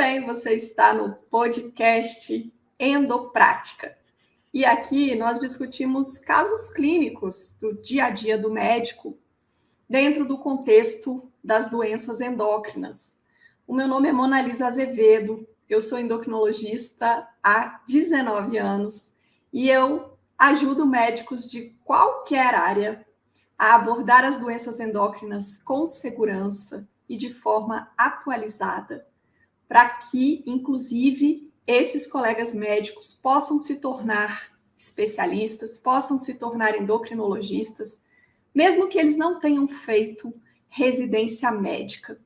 bem, você está no podcast Endoprática. E aqui nós discutimos casos clínicos do dia a dia do médico dentro do contexto das doenças endócrinas. O meu nome é Monalisa Azevedo, eu sou endocrinologista há 19 anos e eu ajudo médicos de qualquer área a abordar as doenças endócrinas com segurança e de forma atualizada, para que, inclusive, esses colegas médicos possam se tornar especialistas, possam se tornar endocrinologistas, mesmo que eles não tenham feito residência médica.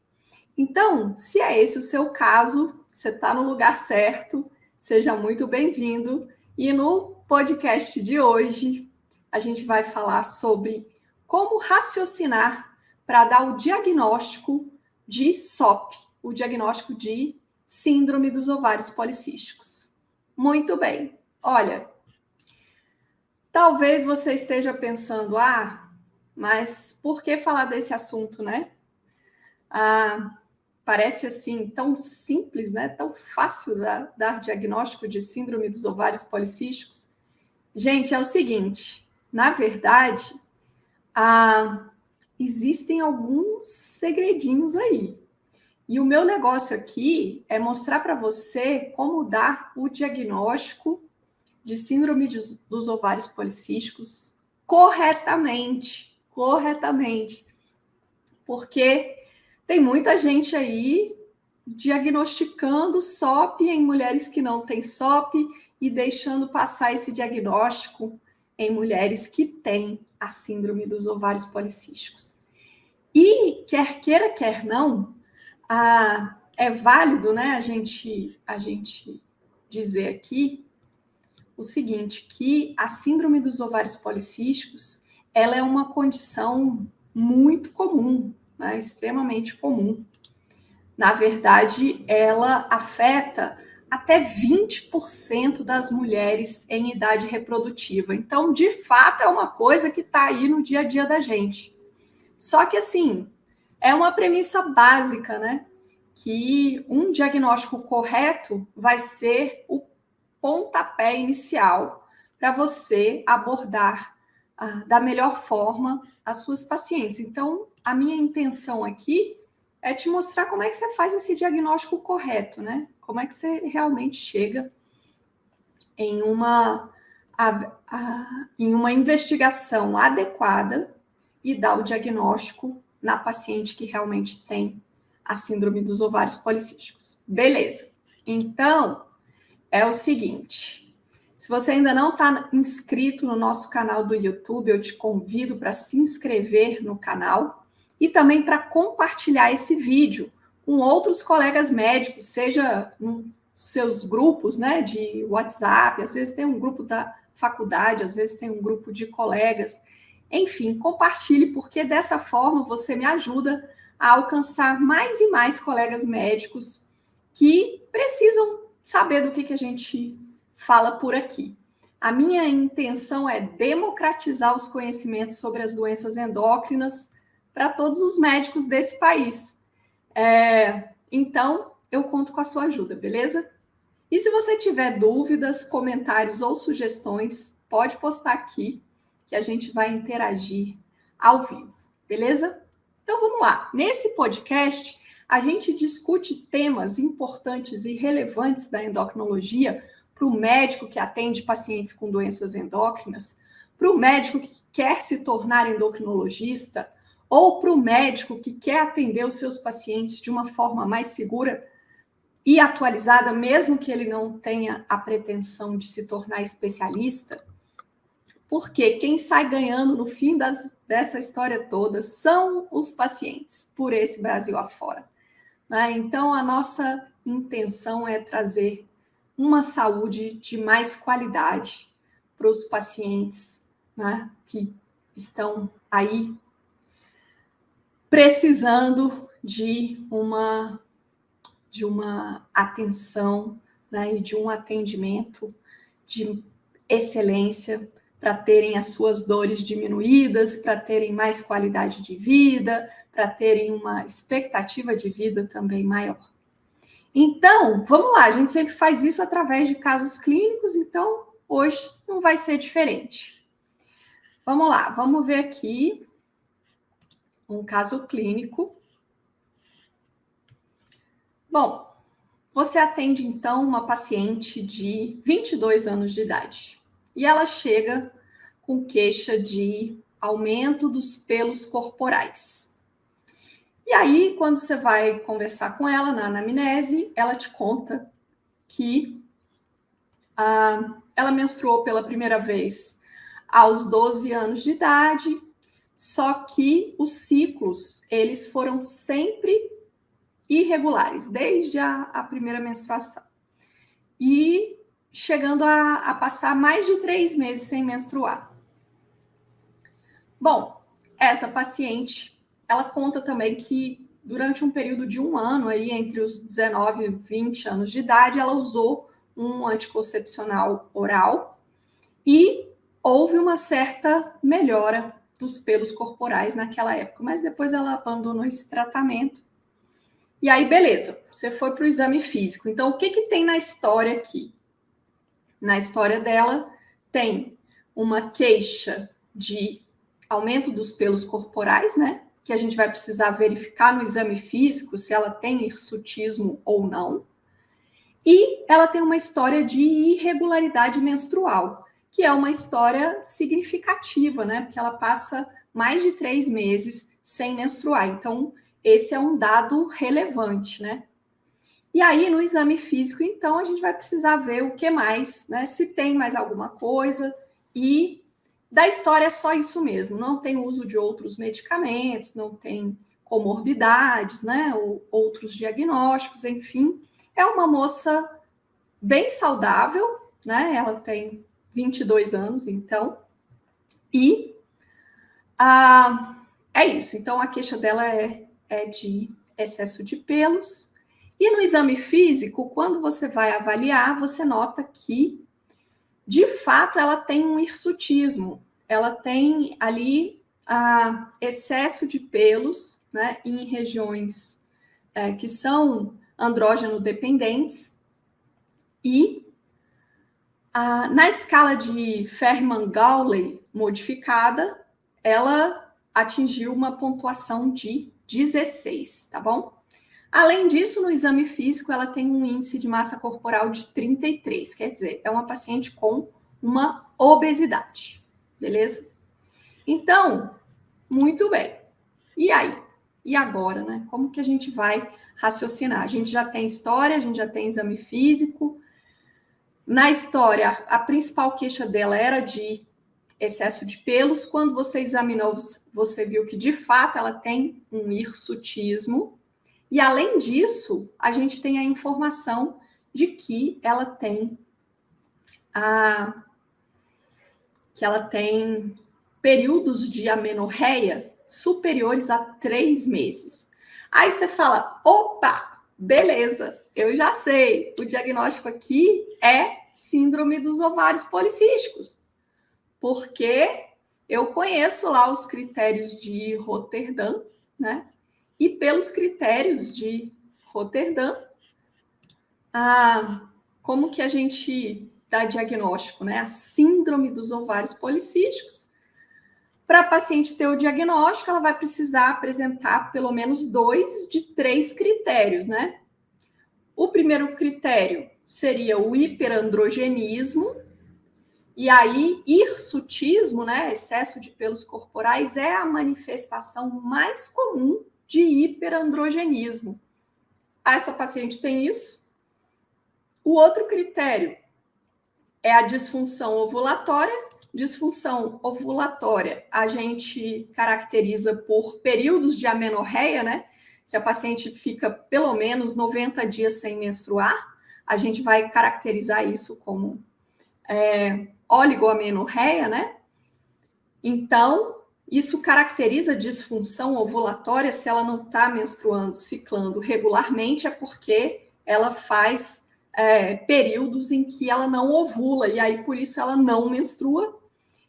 Então, se é esse o seu caso, você está no lugar certo, seja muito bem-vindo. E no podcast de hoje, a gente vai falar sobre como raciocinar para dar o diagnóstico de SOP, o diagnóstico de síndrome dos ovários policísticos. Muito bem. Olha, talvez você esteja pensando, mas por que falar desse assunto, né? Parece assim tão simples, né? Tão fácil dar diagnóstico de síndrome dos ovários policísticos. Gente, é o seguinte, na verdade, existem alguns segredinhos aí. E o meu negócio aqui é mostrar para você como dar o diagnóstico de síndrome dos ovários policísticos corretamente. Porque tem muita gente aí diagnosticando SOP em mulheres que não têm SOP e deixando passar esse diagnóstico em mulheres que têm a síndrome dos ovários policísticos. E quer queira, quer não, é válido, né, a gente dizer aqui o seguinte, que a síndrome dos ovários policísticos, ela é uma condição muito comum, né, extremamente comum. Na verdade, ela afeta até 20% das mulheres em idade reprodutiva. Então, de fato, é uma coisa que está aí no dia a dia da gente. Só que, assim, é uma premissa básica, né? Que um diagnóstico correto vai ser o pontapé inicial para você abordar da melhor forma as suas pacientes. Então, a minha intenção aqui é te mostrar como é que você faz esse diagnóstico correto, né? Como é que você realmente chega em uma investigação adequada e dá o diagnóstico na paciente que realmente tem a síndrome dos ovários policísticos. Beleza. Então, é o seguinte, se você ainda não está inscrito no nosso canal do YouTube, eu te convido para se inscrever no canal e também para compartilhar esse vídeo com outros colegas médicos, seja nos seus grupos, né, de WhatsApp, às vezes tem um grupo da faculdade, às vezes tem um grupo de colegas. Enfim, compartilhe, porque dessa forma você me ajuda a alcançar mais e mais colegas médicos que precisam saber do que a gente fala por aqui. A minha intenção é democratizar os conhecimentos sobre as doenças endócrinas para todos os médicos desse país. Então, eu conto com a sua ajuda, beleza? E se você tiver dúvidas, comentários ou sugestões, pode postar aqui que a gente vai interagir ao vivo, beleza? Então, vamos lá. Nesse podcast, a gente discute temas importantes e relevantes da endocrinologia para o médico que atende pacientes com doenças endócrinas, para o médico que quer se tornar endocrinologista ou para o médico que quer atender os seus pacientes de uma forma mais segura e atualizada, mesmo que ele não tenha a pretensão de se tornar especialista, porque quem sai ganhando no fim dessa história toda são os pacientes, por esse Brasil afora. Né? Então, a nossa intenção é trazer uma saúde de mais qualidade para os pacientes, né, que estão aí precisando de uma atenção, né, e de um atendimento de excelência para terem as suas dores diminuídas, para terem mais qualidade de vida, para terem uma expectativa de vida também maior. Então, vamos lá, a gente sempre faz isso através de casos clínicos, então hoje não vai ser diferente. Vamos lá, vamos ver aqui um caso clínico. Bom, você atende então uma paciente de 22 anos de idade e ela chega com queixa de aumento dos pelos corporais. E aí, quando você vai conversar com ela na anamnese, ela te conta que ela menstruou pela primeira vez aos 12 anos de idade, só que os ciclos, eles foram sempre irregulares, desde a primeira menstruação. E chegando a passar mais de 3 meses sem menstruar. Bom, essa paciente, ela conta também que durante um período de 1 ano, aí, entre os 19 e 20 anos de idade, ela usou um anticoncepcional oral e houve uma certa melhora dos pelos corporais naquela época, mas depois ela abandonou esse tratamento. E aí, beleza, você foi para o exame físico. Então, o que tem na história aqui? Na história dela, tem uma queixa de aumento dos pelos corporais, né? Que a gente vai precisar verificar no exame físico se ela tem hirsutismo ou não. E ela tem uma história de irregularidade menstrual, que é uma história significativa, né? Porque ela passa mais de 3 meses sem menstruar. Então, esse é um dado relevante, né? E aí, no exame físico, então, a gente vai precisar ver o que mais, né? Se tem mais alguma coisa. E da história é só isso mesmo. Não tem uso de outros medicamentos, não tem comorbidades, né? Ou outros diagnósticos, enfim. É uma moça bem saudável, né? Ela tem 22 anos, então. E é isso. Então, a queixa dela é de excesso de pelos. E no exame físico, quando você vai avaliar, você nota que, de fato, ela tem um hirsutismo. Ela tem ali excesso de pelos, né, em regiões que são andrógeno dependentes. E na escala de Ferman-Gawley modificada, ela atingiu uma pontuação de 16, tá bom? Além disso, no exame físico, ela tem um índice de massa corporal de 33, quer dizer, é uma paciente com uma obesidade, beleza? Então, muito bem. E aí? E agora, né? Como que a gente vai raciocinar? A gente já tem história, a gente já tem exame físico. Na história, a principal queixa dela era de excesso de pelos. Quando você examinou, você viu que, de fato, ela tem um hirsutismo. E, além disso, a gente tem a informação de que ela tem períodos de amenorreia superiores a 3 meses. Aí você fala, opa, beleza, eu já sei, o diagnóstico aqui é síndrome dos ovários policísticos, porque eu conheço lá os critérios de Roterdã, né? E pelos critérios de Roterdã, como que a gente dá diagnóstico, né? A síndrome dos ovários policísticos. Para a paciente ter o diagnóstico, ela vai precisar apresentar pelo menos 2 de 3 critérios, né? O primeiro critério seria o hiperandrogenismo, e aí hirsutismo, né? Excesso de pelos corporais é a manifestação mais comum de hiperandrogenismo. Essa paciente tem isso. O outro critério é a disfunção ovulatória. Disfunção ovulatória a gente caracteriza por períodos de amenorreia, né? Se a paciente fica pelo menos 90 dias sem menstruar, a gente vai caracterizar isso como oligoamenorreia, né? Então, isso caracteriza disfunção ovulatória. Se ela não está menstruando, ciclando regularmente, é porque ela faz períodos em que ela não ovula, e aí por isso ela não menstrua,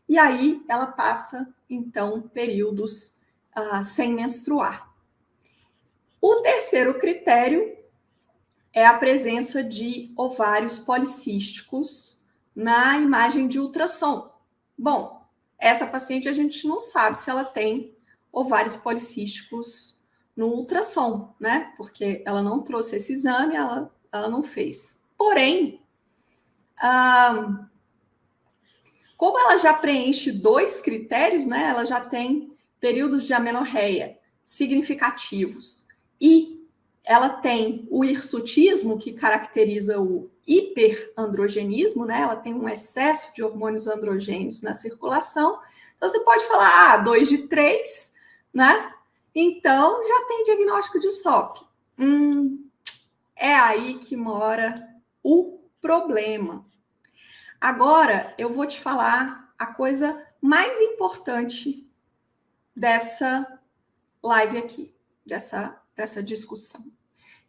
e aí ela passa, então, períodos sem menstruar. O terceiro critério é a presença de ovários policísticos na imagem de ultrassom. Bom, essa paciente a gente não sabe se ela tem ovários policísticos no ultrassom, né? Porque ela não trouxe esse exame, ela não fez. Porém, como ela já preenche 2 critérios, né? Ela já tem períodos de amenorreia significativos e ela tem o hirsutismo, que caracteriza o hiperandrogenismo, né? Ela tem um excesso de hormônios androgênios na circulação. Então, você pode falar, 2 de 3, né? Então, já tem diagnóstico de SOP. É aí que mora o problema. Agora, eu vou te falar a coisa mais importante dessa live aqui, dessa discussão.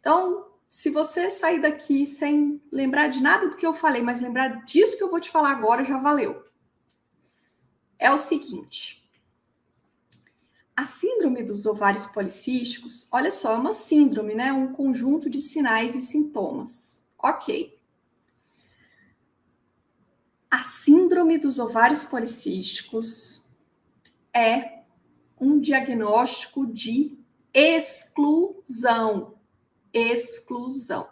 Então, se você sair daqui sem lembrar de nada do que eu falei, mas lembrar disso que eu vou te falar agora, já valeu. É o seguinte: a síndrome dos ovários policísticos, olha só, é uma síndrome, né? Um conjunto de sinais e sintomas. Ok. A síndrome dos ovários policísticos é um diagnóstico de exclusão. Exclusão.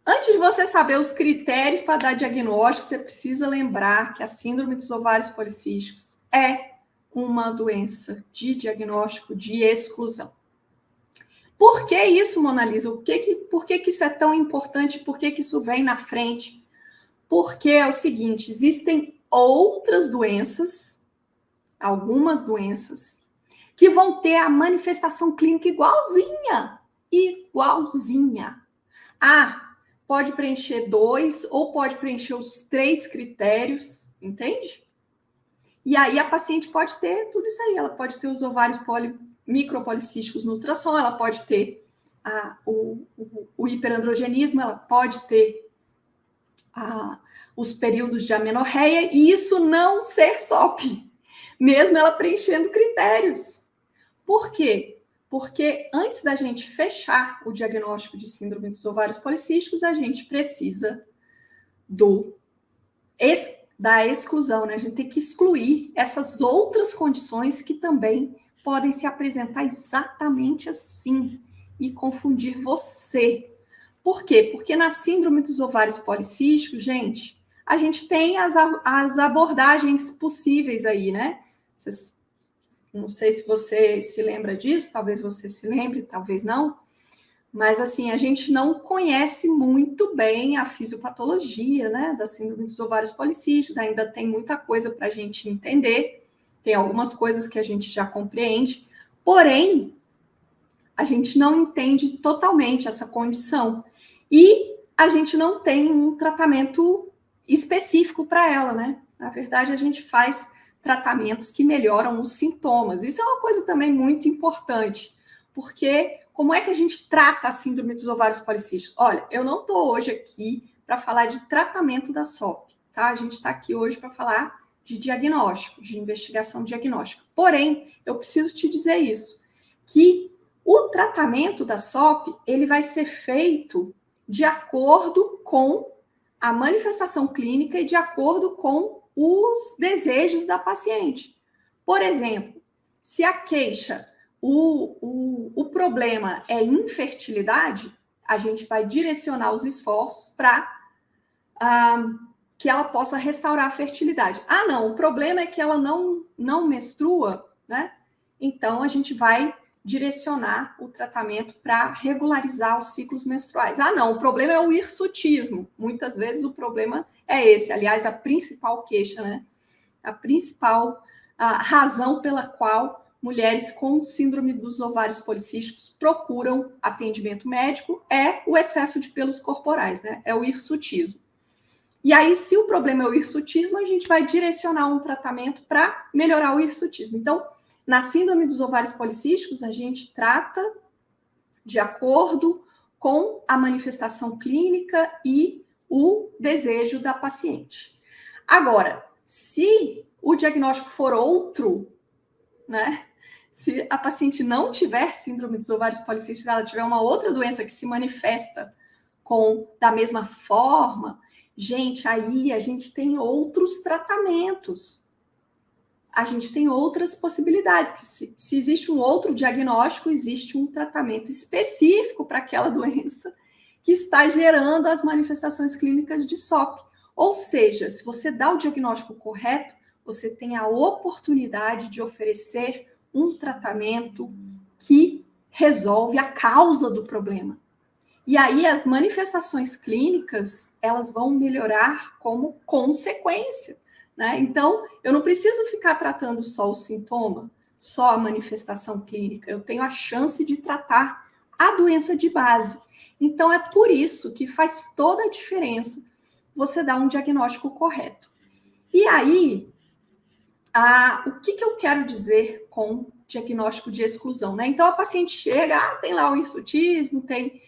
Antes de você saber os critérios para dar diagnóstico, você precisa lembrar que a síndrome dos ovários policísticos é uma doença de diagnóstico de exclusão. Por que isso, Mona Lisa? Por que isso é tão importante? Por que isso vem na frente? Porque é o seguinte, existem outras doenças, algumas doenças, que vão ter a manifestação clínica igualzinha. Pode preencher 2 ou pode preencher os 3 critérios, entende? E aí a paciente pode ter tudo isso aí, ela pode ter os ovários micropolicísticos no ultrassom, ela pode ter o hiperandrogenismo, ela pode ter os períodos de amenorreia, e isso não ser SOP, mesmo ela preenchendo critérios. Por quê? Porque antes da gente fechar o diagnóstico de síndrome dos ovários policísticos, a gente precisa da exclusão, né? A gente tem que excluir essas outras condições que também podem se apresentar exatamente assim e confundir você. Por quê? Porque na síndrome dos ovários policísticos, gente, a gente tem as abordagens possíveis aí, né? Não sei se você se lembra disso, talvez você se lembre, talvez não. Mas, assim, a gente não conhece muito bem a fisiopatologia, né, da síndrome dos ovários policísticos, ainda tem muita coisa para a gente entender, tem algumas coisas que a gente já compreende, porém, a gente não entende totalmente essa condição. E a gente não tem um tratamento específico para ela, né? Na verdade, a gente faz tratamentos que melhoram os sintomas. Isso é uma coisa também muito importante, porque como é que a gente trata a síndrome dos ovários policísticos? Olha, eu não estou hoje aqui para falar de tratamento da SOP, tá? A gente está aqui hoje para falar de diagnóstico, de investigação diagnóstica. Porém, eu preciso te dizer isso, que o tratamento da SOP, ele vai ser feito de acordo com a manifestação clínica e de acordo com os desejos da paciente. Por exemplo, se a queixa, o problema é infertilidade, a gente vai direcionar os esforços para que ela possa restaurar a fertilidade. Não, o problema é que ela não menstrua, né? Então, a gente vai direcionar o tratamento para regularizar os ciclos menstruais. Não, o problema é o hirsutismo. Muitas vezes o problema é esse. Aliás, a principal queixa, né? A principal razão pela qual mulheres com síndrome dos ovários policísticos procuram atendimento médico é o excesso de pelos corporais, né? É o hirsutismo. E aí, se o problema é o hirsutismo, a gente vai direcionar um tratamento para melhorar o hirsutismo. Então, na síndrome dos ovários policísticos, a gente trata de acordo com a manifestação clínica e o desejo da paciente. Agora, se o diagnóstico for outro, né? Se a paciente não tiver síndrome dos ovários policísticos, ela tiver uma outra doença que se manifesta da mesma forma, gente, aí a gente tem outros tratamentos. A gente tem outras possibilidades, porque se existe um outro diagnóstico, existe um tratamento específico para aquela doença que está gerando as manifestações clínicas de SOP. Ou seja, se você dá o diagnóstico correto, você tem a oportunidade de oferecer um tratamento que resolve a causa do problema. E aí as manifestações clínicas, elas vão melhorar como consequência, né? Então, eu não preciso ficar tratando só o sintoma, só a manifestação clínica. Eu tenho a chance de tratar a doença de base. Então, é por isso que faz toda a diferença você dar um diagnóstico correto. E aí, o que eu quero dizer com diagnóstico de exclusão, né? Então, a paciente chega, tem lá o hirsutismo, tem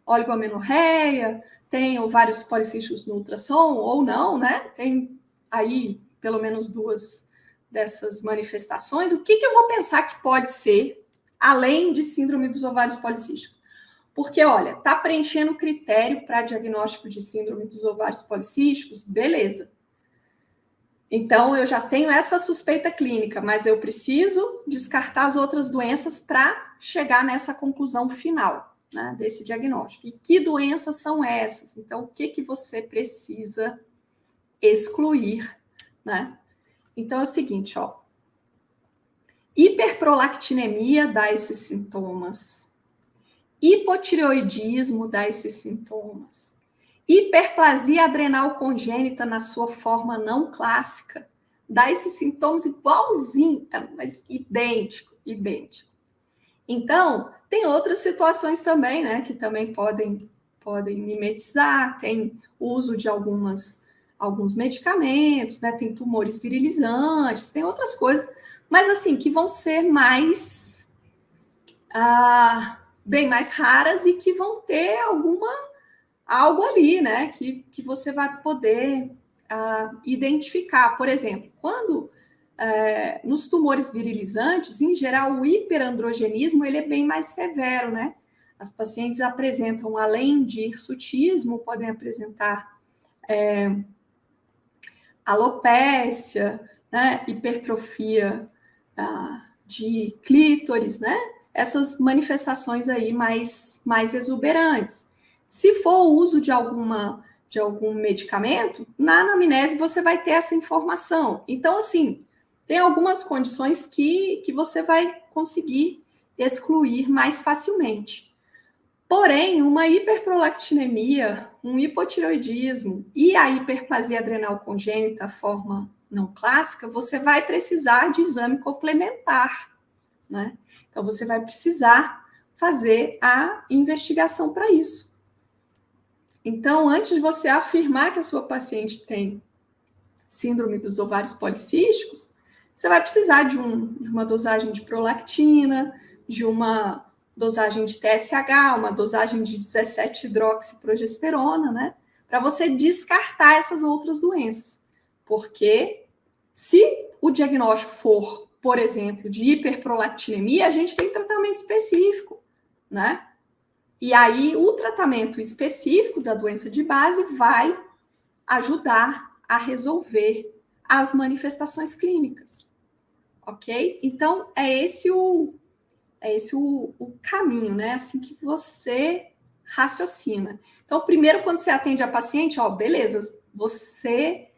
oligomenorreia, tem ovários policísticos no ultrassom, ou não, né? Tem aí pelo menos 2 dessas manifestações. O que eu vou pensar que pode ser, além de síndrome dos ovários policísticos? Porque, olha, tá preenchendo o critério para diagnóstico de síndrome dos ovários policísticos, beleza. Então, eu já tenho essa suspeita clínica, mas eu preciso descartar as outras doenças para chegar nessa conclusão final, né, desse diagnóstico. E que doenças são essas? Então, o que você precisa excluir, né? Então, é o seguinte, ó. Hiperprolactinemia dá esses sintomas. Hipotireoidismo dá esses sintomas. Hiperplasia adrenal congênita na sua forma não clássica dá esses sintomas igualzinho, mas idêntico. Então, tem outras situações também, né, que também podem mimetizar, tem uso de alguns medicamentos, né, tem tumores virilizantes, tem outras coisas, mas assim, que vão ser mais, bem mais raras e que vão ter algo ali, né, que você vai poder identificar. Por exemplo, quando nos tumores virilizantes, em geral, o hiperandrogenismo ele é bem mais severo, né? As pacientes apresentam, além de hirsutismo, podem apresentar alopécia, né? Hipertrofia de clítoris, né? Essas manifestações aí mais exuberantes. Se for o uso de algum medicamento, na anamnese você vai ter essa informação. Então, assim, tem algumas condições que você vai conseguir excluir mais facilmente. Porém, uma hiperprolactinemia, um hipotireoidismo e a hiperplasia adrenal congênita, forma não clássica, você vai precisar de exame complementar, né? Então, você vai precisar fazer a investigação para isso. Então, antes de você afirmar que a sua paciente tem síndrome dos ovários policísticos, você vai precisar de uma dosagem de prolactina, de uma dosagem de TSH, uma dosagem de 17-hidroxiprogesterona, né? Para você descartar essas outras doenças. Porque se o diagnóstico for, por exemplo, de hiperprolactinemia, a gente tem tratamento específico, né? E aí o tratamento específico da doença de base vai ajudar a resolver as manifestações clínicas, ok? Então, é esse o caminho, né? Assim que você raciocina. Então, primeiro, quando você atende a paciente, ó, beleza, você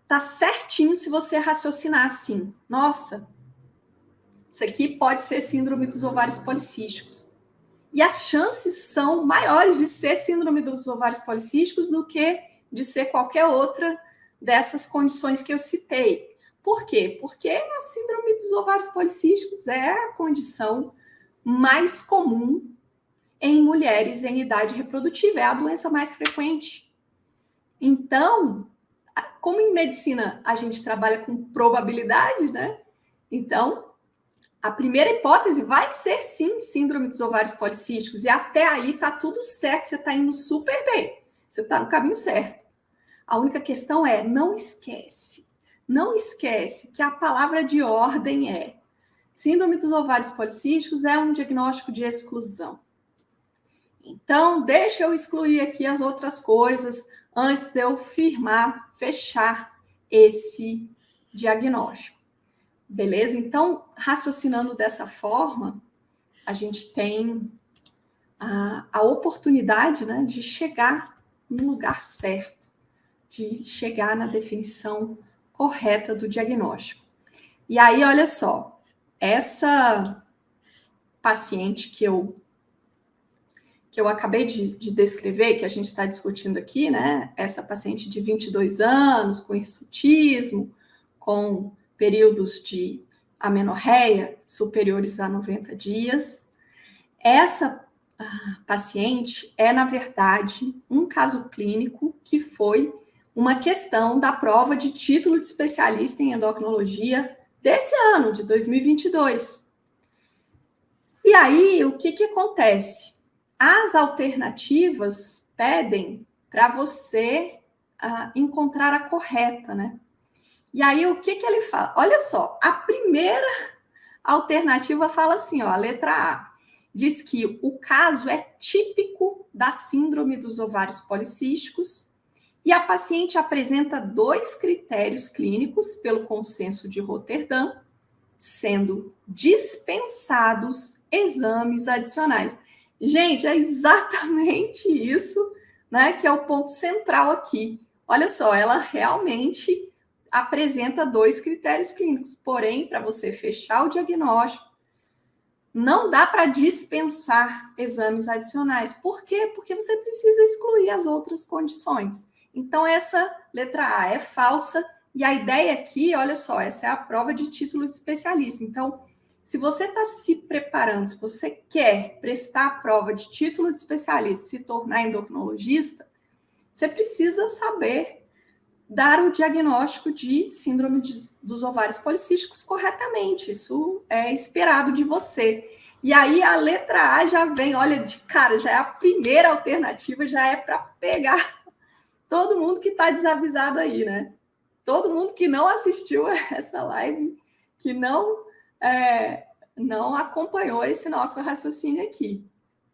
tá certinho se você raciocinar assim. Nossa, isso aqui pode ser síndrome dos ovários policísticos. E as chances são maiores de ser síndrome dos ovários policísticos do que de ser qualquer outra dessas condições que eu citei. Por quê? Porque a síndrome dos ovários policísticos é a condição mais comum em mulheres em idade reprodutiva, é a doença mais frequente. Então, como em medicina a gente trabalha com probabilidade, né? Então, a primeira hipótese vai ser sim síndrome dos ovários policísticos, e até aí tá tudo certo, você tá indo super bem, você tá no caminho certo. A única questão é, não esquece que a palavra de ordem é síndrome dos ovários policísticos é um diagnóstico de exclusão. Então, deixa eu excluir aqui as outras coisas antes de eu fechar esse diagnóstico. Beleza? Então, raciocinando dessa forma, a gente tem a oportunidade, né, de chegar no lugar certo, de chegar na definição correta do diagnóstico. E aí, olha só, essa paciente que eu acabei de descrever, que a gente está discutindo aqui, né? Essa paciente de 22 anos, com hirsutismo, com períodos de amenorreia superiores a 90 dias. Essa paciente é, na verdade, um caso clínico que foi uma questão da prova de título de especialista em endocrinologia desse ano, de 2022. E aí, o que acontece? As alternativas pedem para você encontrar a correta, né? E aí, o que ele fala? Olha só, a primeira alternativa fala assim, ó, a letra A, diz que o caso é típico da síndrome dos ovários policísticos e a paciente apresenta 2 critérios clínicos pelo consenso de Roterdã, sendo dispensados exames adicionais. Gente, é exatamente isso, né, que é o ponto central aqui. Olha só, ela realmente apresenta 2 critérios clínicos, porém, para você fechar o diagnóstico, não dá para dispensar exames adicionais. Por quê? Porque você precisa excluir as outras condições. Então, essa letra A é falsa. E a ideia aqui, olha só, essa é a prova de título de especialista. Então, se você está se preparando, se você quer prestar a prova de título de especialista, se tornar endocrinologista, você precisa saber dar o diagnóstico de síndrome dos ovários policísticos corretamente. Isso é esperado de você. E aí a letra A já vem, olha, de cara, já é a primeira alternativa, já é para pegar todo mundo que está desavisado aí, né? Todo mundo que não assistiu essa live, que não acompanhou esse nosso raciocínio aqui.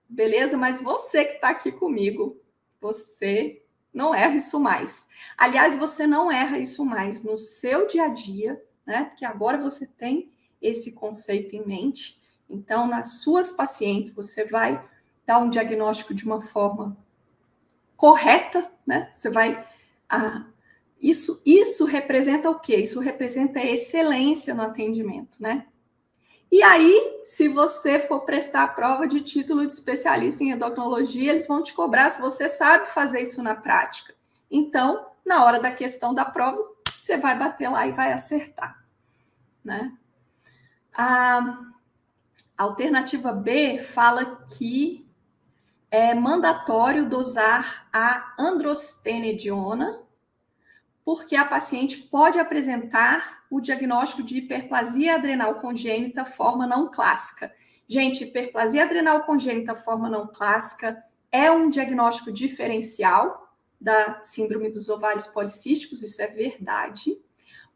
Beleza? Mas você que está aqui comigo, você não erra isso mais. Aliás, você não erra isso mais no seu dia a dia, né? Porque agora você tem esse conceito em mente. Então, nas suas pacientes, você vai dar um diagnóstico de uma forma correta, né? Você vai. Isso representa o quê? Isso representa a excelência no atendimento, né? E aí, se você for prestar a prova de título de especialista em endocrinologia, eles vão te cobrar se você sabe fazer isso na prática. Então, na hora da questão da prova, você vai bater lá e vai acertar, né? A alternativa B fala que é mandatório dosar a androstenediona, porque a paciente pode apresentar o diagnóstico de hiperplasia adrenal congênita forma não clássica. Gente, hiperplasia adrenal congênita forma não clássica é um diagnóstico diferencial da síndrome dos ovários policísticos, isso é verdade.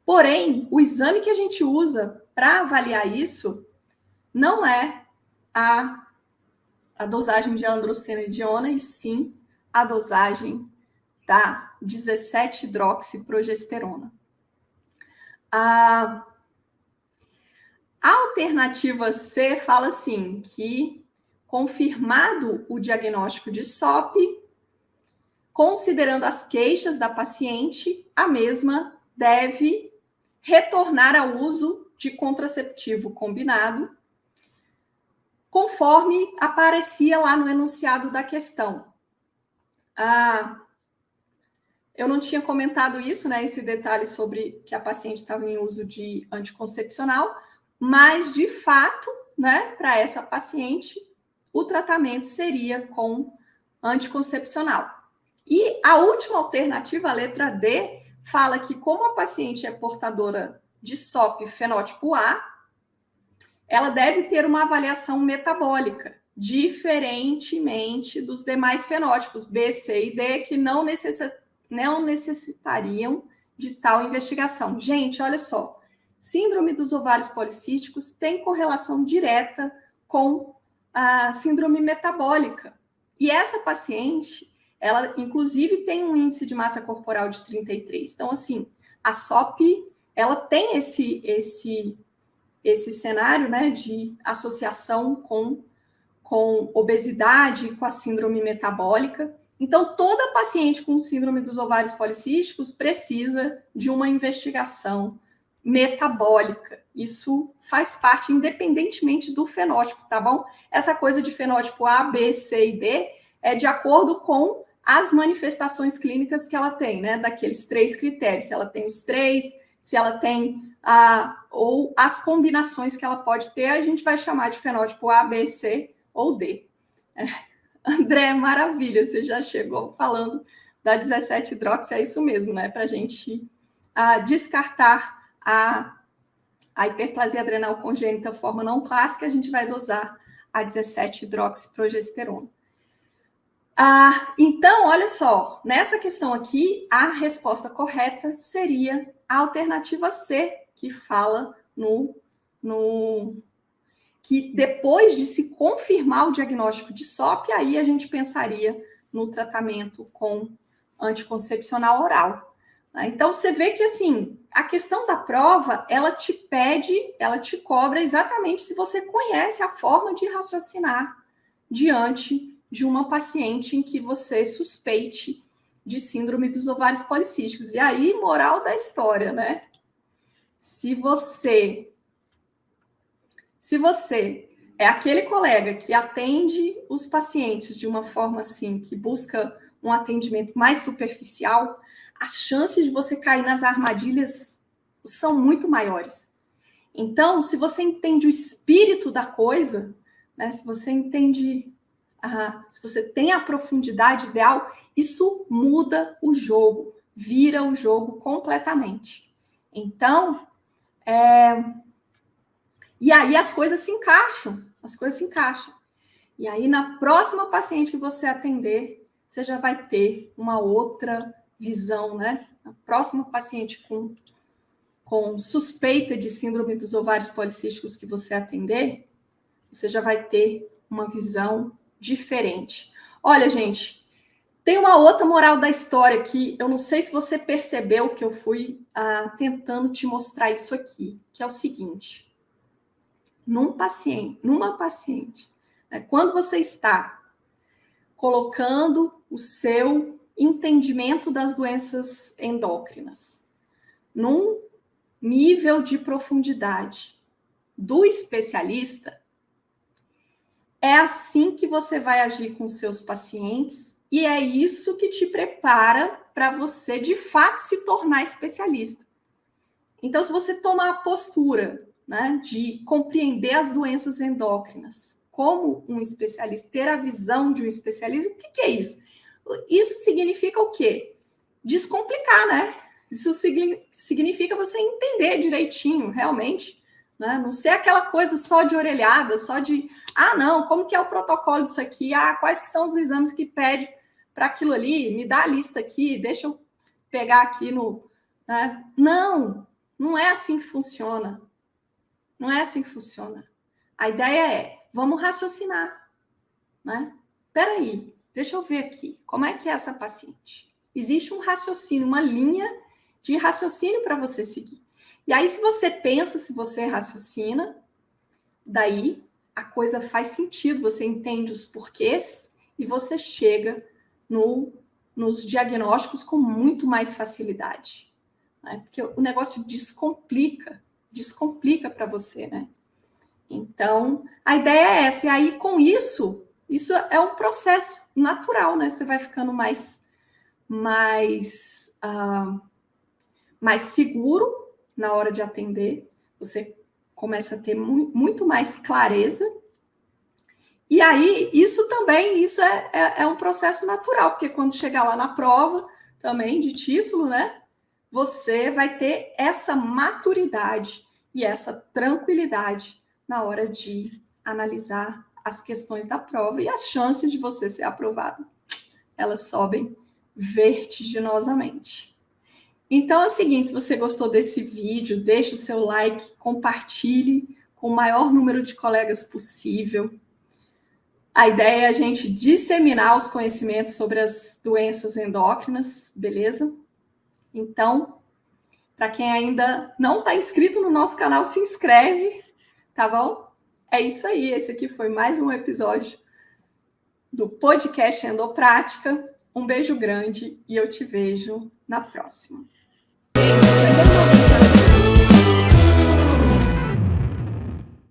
Porém, o exame que a gente usa para avaliar isso não é a dosagem de androstenediona, e sim a dosagem da 17-hidroxiprogesterona. A alternativa C fala assim, que confirmado o diagnóstico de SOP, considerando as queixas da paciente, a mesma deve retornar ao uso de contraceptivo combinado, conforme aparecia lá no enunciado da questão. Eu não tinha comentado isso, né, esse detalhe sobre que a paciente estava em uso de anticoncepcional, mas, de fato, né, para essa paciente, o tratamento seria com anticoncepcional. E a última alternativa, a letra D, fala que como a paciente é portadora de SOP fenótipo A, ela deve ter uma avaliação metabólica, diferentemente dos demais fenótipos B, C e D, que não necessitariam de tal investigação. Gente, olha só, síndrome dos ovários policísticos tem correlação direta com a síndrome metabólica. E essa paciente, ela inclusive tem um índice de massa corporal de 33. Então, assim, a SOP, ela tem esse cenário, né, de associação com obesidade, com a síndrome metabólica. Então, toda paciente com síndrome dos ovários policísticos precisa de uma investigação metabólica. Isso faz parte, independentemente do fenótipo, tá bom? Essa coisa de fenótipo A, B, C e D é de acordo com as manifestações clínicas que ela tem, né? Daqueles 3 critérios. Se ela tem os 3, se ela tem ou as combinações que ela pode ter, a gente vai chamar de fenótipo A, B, C ou D. André, maravilha, você já chegou falando da 17-hidroxi, é isso mesmo, né? Para a gente descartar a hiperplasia adrenal congênita forma não clássica, a gente vai dosar a 17-hidroxiprogesterona. Então, olha só, nessa questão aqui, a resposta correta seria a alternativa C, que fala que depois de se confirmar o diagnóstico de SOP, aí a gente pensaria no tratamento com anticoncepcional oral. Então, você vê que, assim, a questão da prova, ela te pede, ela te cobra exatamente se você conhece a forma de raciocinar diante de uma paciente em que você suspeite de síndrome dos ovários policísticos. E aí, moral da história, né? Se você é aquele colega que atende os pacientes de uma forma assim, que busca um atendimento mais superficial, as chances de você cair nas armadilhas são muito maiores. Então, se você entende o espírito da coisa, né, se você entende, se você tem a profundidade ideal, isso muda o jogo, vira o jogo completamente. Então, e aí as coisas se encaixam. E aí, na próxima paciente que você atender, você já vai ter uma outra visão, né? Na próxima paciente com suspeita de síndrome dos ovários policísticos que você atender, você já vai ter uma visão diferente. Olha, gente, tem uma outra moral da história que eu não sei se você percebeu que eu fui tentando te mostrar isso aqui, que é o seguinte. Numa paciente, né, quando você está colocando o seu entendimento das doenças endócrinas num nível de profundidade do especialista, é assim que você vai agir com seus pacientes e é isso que te prepara para você, de fato, se tornar especialista. Então, se você tomar a postura, né, de compreender as doenças endócrinas como um especialista, ter a visão de um especialista, o que é isso? Isso significa o quê? Descomplicar, né? Isso significa você entender direitinho, realmente, né? Não ser aquela coisa só de orelhada, só de, não, como que é o protocolo disso aqui? Quais que são os exames que pede para aquilo ali? Me dá a lista aqui, deixa eu pegar aqui no... Né? Não é assim que funciona. Não é assim que funciona. A ideia é, vamos raciocinar, né? Peraí, deixa eu ver aqui, como é que é essa paciente? Existe um raciocínio, uma linha de raciocínio para você seguir. E aí, se você pensa, se você raciocina, daí a coisa faz sentido, você entende os porquês e você chega nos diagnósticos com muito mais facilidade. Né? Porque o negócio descomplica para você, né? Então, a ideia é essa. E aí, com isso é um processo natural, né? Você vai ficando mais seguro na hora de atender. Você começa a ter muito mais clareza. E aí, isso é um processo natural, porque quando chegar lá na prova também de título, né? Você vai ter essa maturidade e essa tranquilidade na hora de analisar as questões da prova e as chances de você ser aprovado, elas sobem vertiginosamente. Então é o seguinte, se você gostou desse vídeo, deixe o seu like, compartilhe com o maior número de colegas possível. A ideia é a gente disseminar os conhecimentos sobre as doenças endócrinas, beleza? Então, para quem ainda não está inscrito no nosso canal, se inscreve, tá bom? É isso aí, esse aqui foi mais um episódio do podcast Endoprática. Um beijo grande e eu te vejo na próxima.